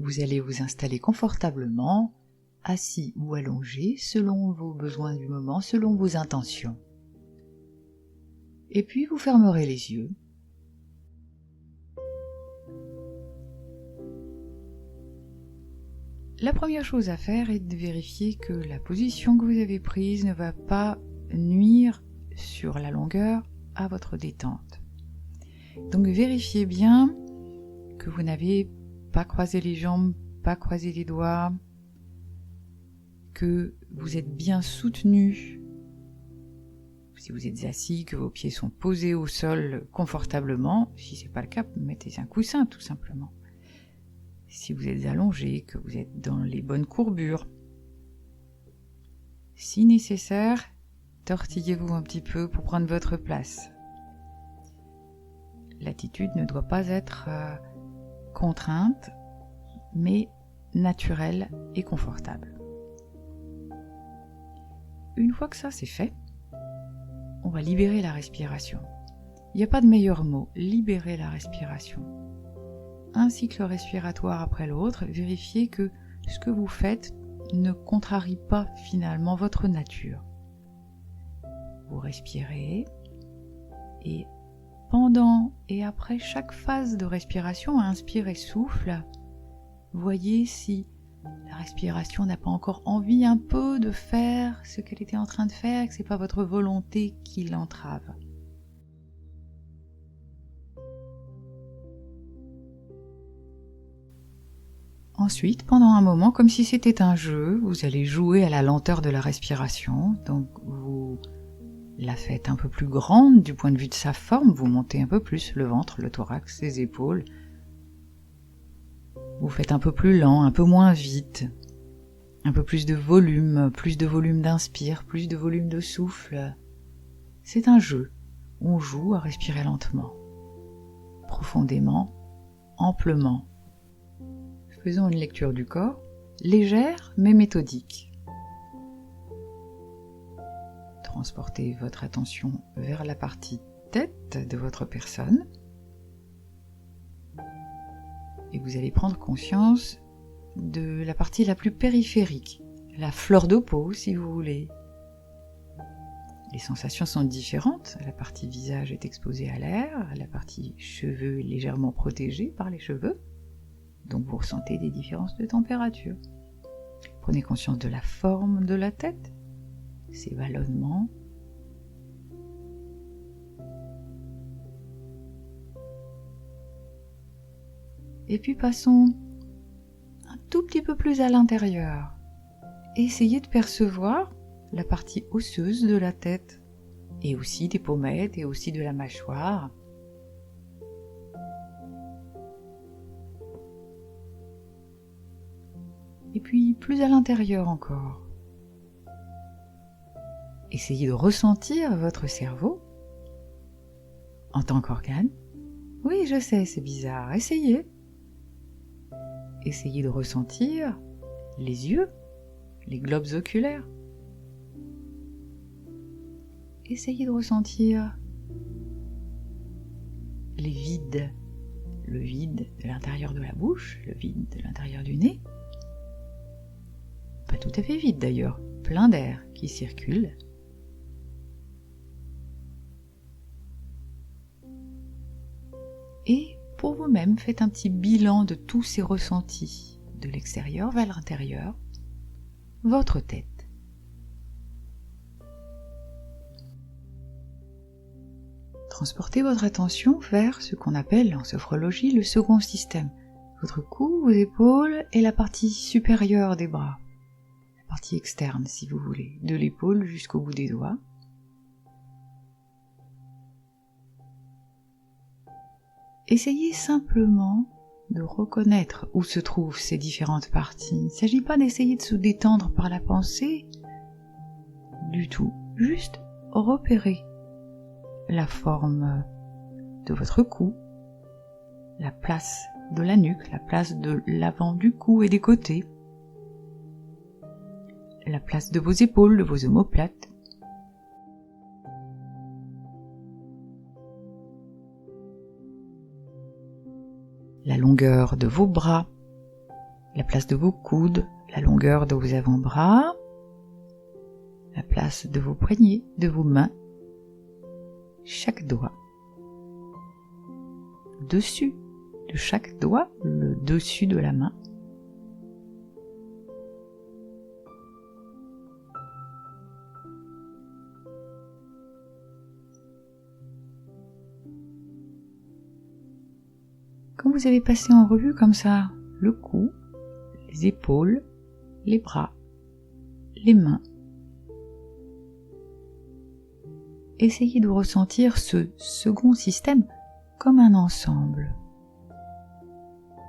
Vous allez vous installer confortablement, assis ou allongé, selon vos besoins du moment, selon vos intentions. Et puis vous fermerez les yeux. La première chose à faire est de vérifier que la position que vous avez prise ne va pas nuire sur la longueur à votre détente. Donc vérifiez bien que vous n'avez pas croisé les jambes, pas croisé les doigts, que vous êtes bien soutenu. Si vous êtes assis, que vos pieds sont posés au sol confortablement. Si ce n'est pas le cas, mettez un coussin tout simplement. Si vous êtes allongé, que vous êtes dans les bonnes courbures. Si nécessaire, tortillez-vous un petit peu pour prendre votre place. L'attitude ne doit pas être contrainte, mais naturelle et confortable. Une fois que ça c'est fait, on va libérer la respiration. Il n'y a pas de meilleur mot, libérer la respiration. Un cycle respiratoire après l'autre, vérifiez que ce que vous faites ne contrarie pas finalement votre nature. Vous respirez et pendant et après chaque phase de respiration, inspire et souffle, voyez si la respiration n'a pas encore envie un peu de faire ce qu'elle était en train de faire et que ce n'est pas votre volonté qui l'entrave. Ensuite, pendant un moment, comme si c'était un jeu, vous allez jouer à la lenteur de la respiration. Donc vous la faites un peu plus grande du point de vue de sa forme, vous montez un peu plus le ventre, le thorax, les épaules. Vous faites un peu plus lent, un peu moins vite. Un peu plus de volume d'inspire, plus de volume de souffle. C'est un jeu. On joue à respirer lentement, profondément, amplement. Faisons une lecture du corps, légère mais méthodique. Transportez votre attention vers la partie tête de votre personne et vous allez prendre conscience de la partie la plus périphérique, la fleur de peau si vous voulez. Les sensations sont différentes, la partie visage est exposée à l'air, la partie cheveux est légèrement protégée par les cheveux. Donc vous ressentez des différences de température. Prenez conscience de la forme de la tête, ses ballonnements. Et puis passons un tout petit peu plus à l'intérieur. Essayez de percevoir la partie osseuse de la tête, et aussi des pommettes, et aussi de la mâchoire. Et puis plus à l'intérieur encore. Essayez de ressentir votre cerveau en tant qu'organe. Oui, je sais, c'est bizarre. Essayez. Essayez de ressentir les yeux, les globes oculaires. Essayez de ressentir les vides. Le vide de l'intérieur de la bouche, le vide de l'intérieur du nez. Pas tout à fait vide d'ailleurs, plein d'air qui circule. Et pour vous-même, faites un petit bilan de tous ces ressentis, de l'extérieur vers l'intérieur, votre tête. Transportez votre attention vers ce qu'on appelle en sophrologie le second système, votre cou, vos épaules et la partie supérieure des bras. Partie externe si vous voulez, de l'épaule jusqu'au bout des doigts. Essayez simplement de reconnaître où se trouvent ces différentes parties. Il ne s'agit pas d'essayer de se détendre par la pensée du tout, juste repérer la forme de votre cou, la place de la nuque, la place de l'avant du cou et des côtés, la place de vos épaules, de vos omoplates. La longueur de vos bras, la place de vos coudes, la longueur de vos avant-bras, la place de vos poignets, de vos mains, chaque doigt. Dessus de chaque doigt, le dessus de la main. Quand vous avez passé en revue comme ça le cou, les épaules, les bras, les mains, essayez de ressentir ce second système comme un ensemble.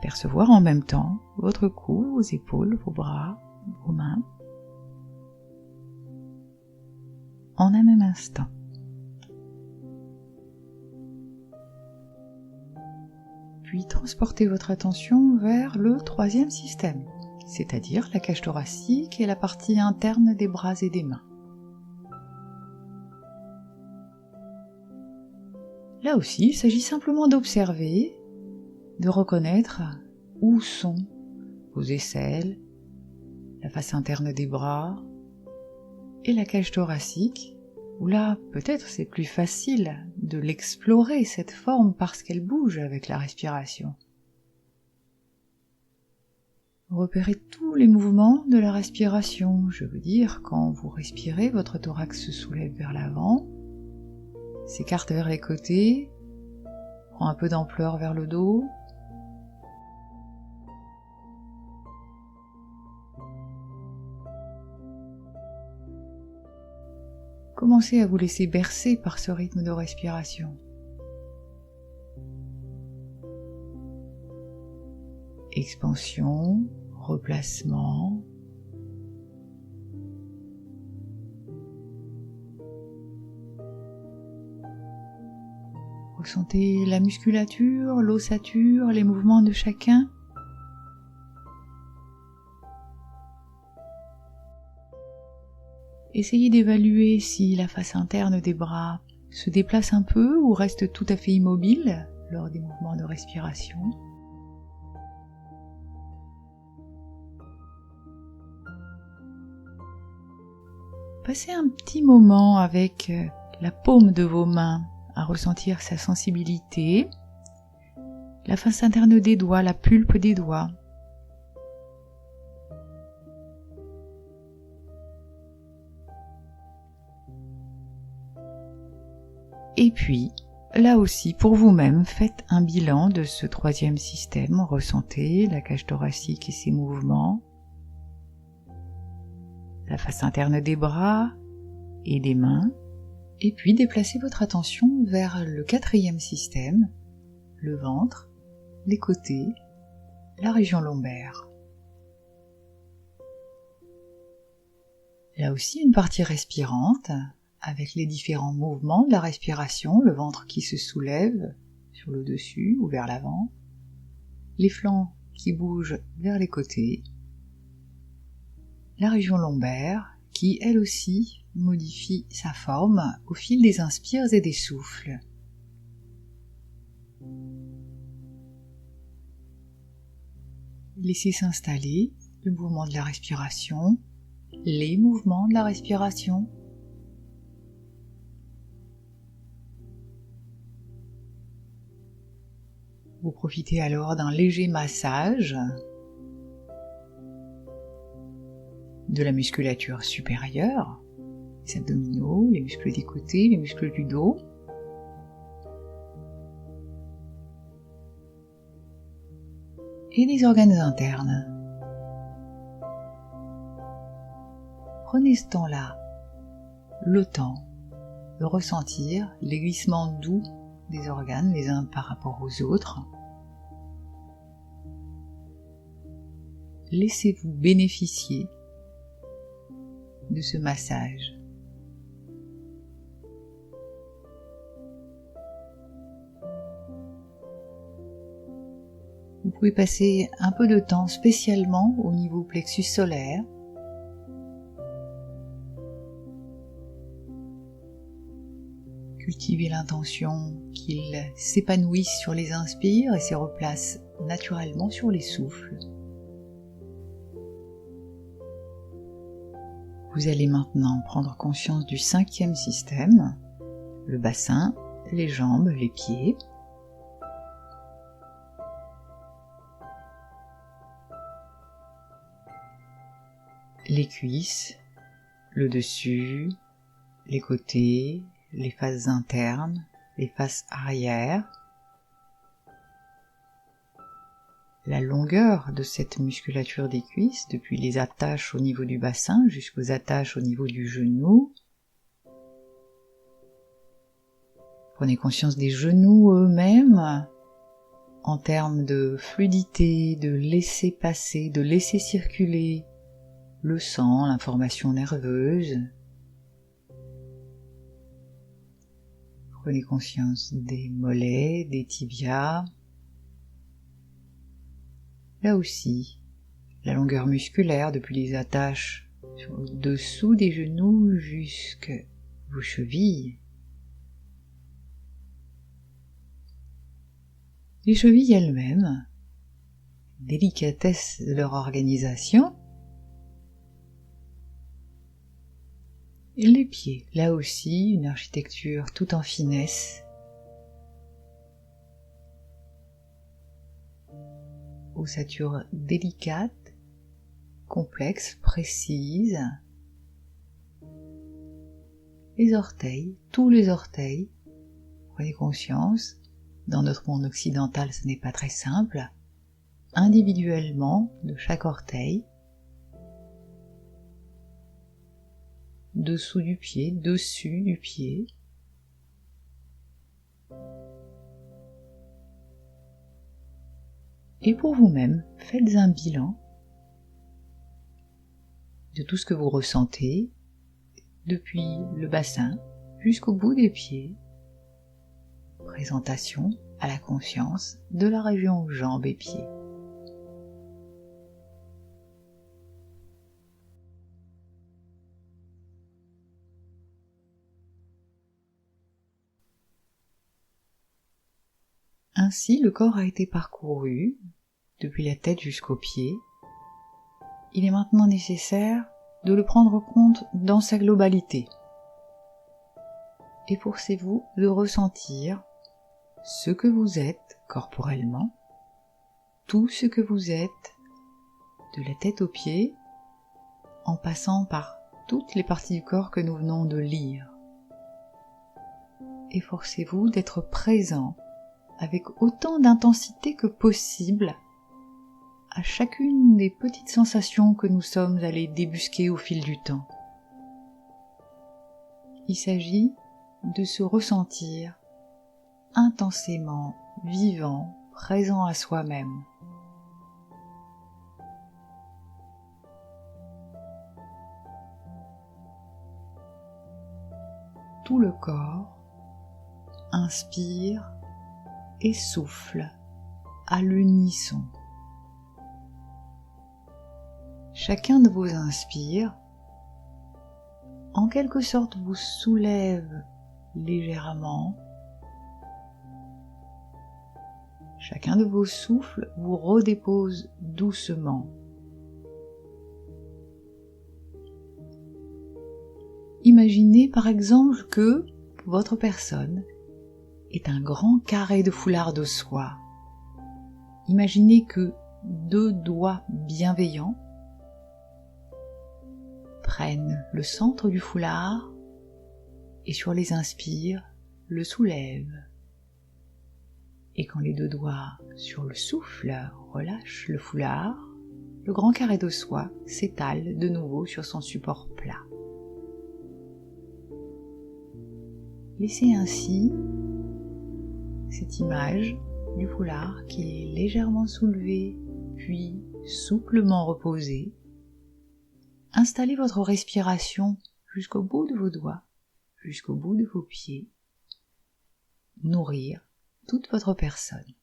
Percevoir en même temps votre cou, vos épaules, vos bras, vos mains, en un même instant. Puis transportez votre attention vers le troisième système, c'est-à-dire la cage thoracique et la partie interne des bras et des mains. Là aussi, il s'agit simplement d'observer, de reconnaître où sont vos aisselles, la face interne des bras et la cage thoracique, où là, peut-être c'est plus facile de l'explorer, cette forme, parce qu'elle bouge avec la respiration. Repérez tous les mouvements de la respiration. Je veux dire, quand vous respirez, votre thorax se soulève vers l'avant, s'écarte vers les côtés, prend un peu d'ampleur vers le dos. Commencez à vous laisser bercer par ce rythme de respiration. Expansion, replacement. Ressentez la musculature, l'ossature, les mouvements de chacun. Essayez d'évaluer si la face interne des bras se déplace un peu ou reste tout à fait immobile lors des mouvements de respiration. Passez un petit moment avec la paume de vos mains à ressentir sa sensibilité, la face interne des doigts, la pulpe des doigts. Et puis, là aussi, pour vous-même, faites un bilan de ce troisième système. Ressentez la cage thoracique et ses mouvements, la face interne des bras et des mains, et puis déplacez votre attention vers le quatrième système, le ventre, les côtés, la région lombaire. Là aussi, une partie respirante, avec les différents mouvements de la respiration, le ventre qui se soulève sur le dessus ou vers l'avant, les flancs qui bougent vers les côtés, la région lombaire qui, elle aussi, modifie sa forme au fil des inspires et des souffles. Laissez s'installer le mouvement de la respiration, les mouvements de la respiration. Vous profitez alors d'un léger massage de la musculature supérieure, les abdominaux, les muscles des côtés, les muscles du dos. Et des organes internes. Prenez ce temps-là, le temps de ressentir les glissements doux des organes les uns par rapport aux autres. Laissez-vous bénéficier de ce massage. Vous pouvez passer un peu de temps spécialement au niveau plexus solaire. Cultivez l'intention qu'il s'épanouisse sur les inspires et se replace naturellement sur les souffles. Vous allez maintenant prendre conscience du 5e système, le bassin, les jambes, les pieds. Les cuisses, le dessus, les côtés, les faces internes, les faces arrière. La longueur de cette musculature des cuisses, depuis les attaches au niveau du bassin jusqu'aux attaches au niveau du genou. Prenez conscience des genoux eux-mêmes, en termes de fluidité, de laisser passer, de laisser circuler le sang, l'information nerveuse. Prenez conscience des mollets, des tibias. Là aussi, la longueur musculaire depuis les attaches sur le dessous des genoux jusqu'aux chevilles. Les chevilles elles-mêmes, délicatesse de leur organisation. Et les pieds, là aussi, une architecture tout en finesse. Ossature délicate, complexe, précise. Les orteils, tous les orteils, prenez conscience, dans notre monde occidental ce n'est pas très simple, individuellement de chaque orteil, dessous du pied, dessus du pied. Et pour vous-même, faites un bilan de tout ce que vous ressentez depuis le bassin jusqu'au bout des pieds. Présentation à la conscience de la région jambes et pieds. Ainsi, le corps a été parcouru depuis la tête jusqu'aux pieds. Il est maintenant nécessaire de le prendre compte dans sa globalité. Et forcez-vous de ressentir ce que vous êtes corporellement, tout ce que vous êtes de la tête aux pieds, en passant par toutes les parties du corps que nous venons de lire. Efforcez-vous d'être présent avec autant d'intensité que possible à chacune des petites sensations que nous sommes allés débusquer au fil du temps. Il s'agit de se ressentir intensément vivant, présent à soi-même. Tout le corps inspire et souffle à l'unisson. Chacun de vos inspires, en quelque sorte, vous soulève légèrement. Chacun de vos souffles vous redépose doucement. Imaginez par exemple que votre personne est un grand carré de foulard de soie. Imaginez que 2 doigts bienveillants prennent le centre du foulard et sur les inspires le soulèvent. Et quand les 2 doigts sur le souffle relâchent le foulard, le grand carré de soie s'étale de nouveau sur son support plat. Laissez ainsi cette image du foulard qui est légèrement soulevé, puis souplement reposé. Installez votre respiration jusqu'au bout de vos doigts, jusqu'au bout de vos pieds. Nourrir toute votre personne.